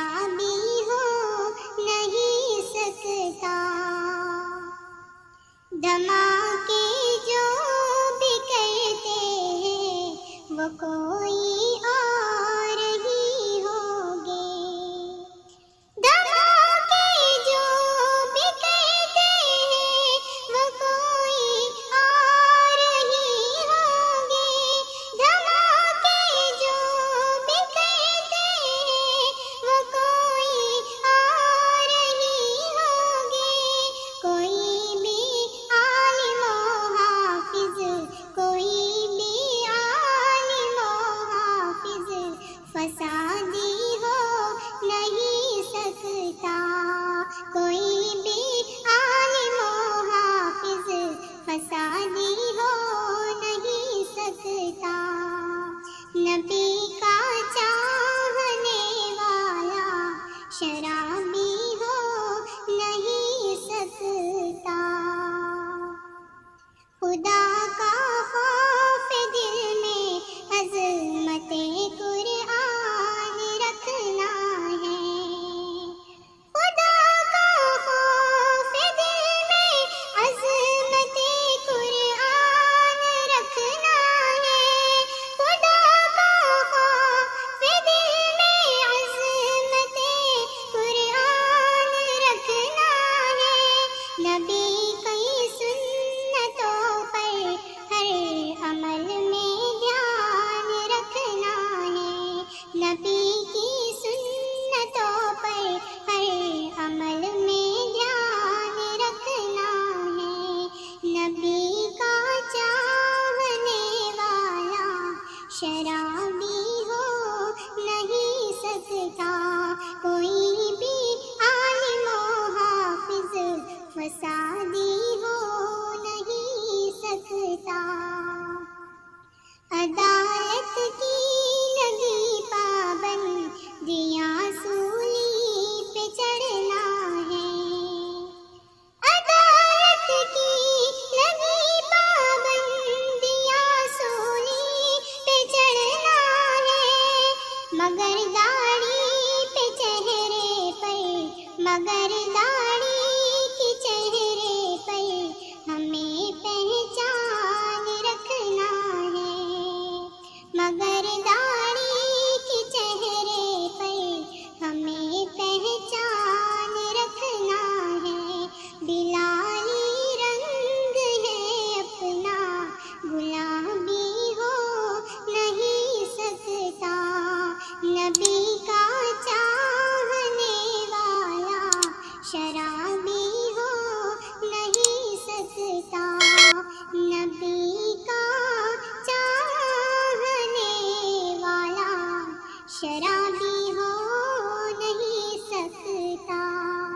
شرابی ہو نہیں سکتا، دھماکے جو بھی کرتے ہیں وہ کوئی اور ہی ہوگے، دھماکے جو بھی کرتے ہیں وہ کوئی اور ہی ہوگے، دھماکے جو بھی کرتے ہیں وہ کوئی اور ہی ہوگے، کوئی بھی عالم و حافظ، کوئی بھی عالم و حافظ فسادی ہو نہیں سکتا، کوئی بھی عالم و حافظ فسادی ہو نہیں سکتا، نبی کا چاہنے والا شرابی ہو نہیں سکتا، خدا کا خوف دل میں عظمت قرآن رکھنا ہے، خدا کا خوف دل میں عظمت قرآن رکھنا ہے، خدا کا خوف دل میں عظمت قرآن رکھنا ہے، نبی کی سنتوں پر ہر عمل میں دھیان رکھنا ہے، نبی کی سنتوں پر ہر عمل میں دھیان رکھنا ہے، نبی کا چاہنے والا شرابی ہو نہیں سکتا، کوئی بھی عالم و حافظ فسادی ہو نہیں سکتا، عدالت کی لگی پابندیاں سولی پہ چڑھنا ہے، عدالت کی لگی پابندیاں سولی پہ چڑھنا ہے، مگر داڑھی پہ چہرے پر، مگر داڑھی کی چہرے پر ہمیں پہچان رکھنا ہے، مگر داڑھی کی چہرے پر ہمیں پہچان رکھنا ہے، بلالی رنگ ہے اپنا گلابی ہو نہیں سکتا، نبی کا چاہنے والا شرابی ہو نہیں سکتا، نبی کا چاہنے والا شرابی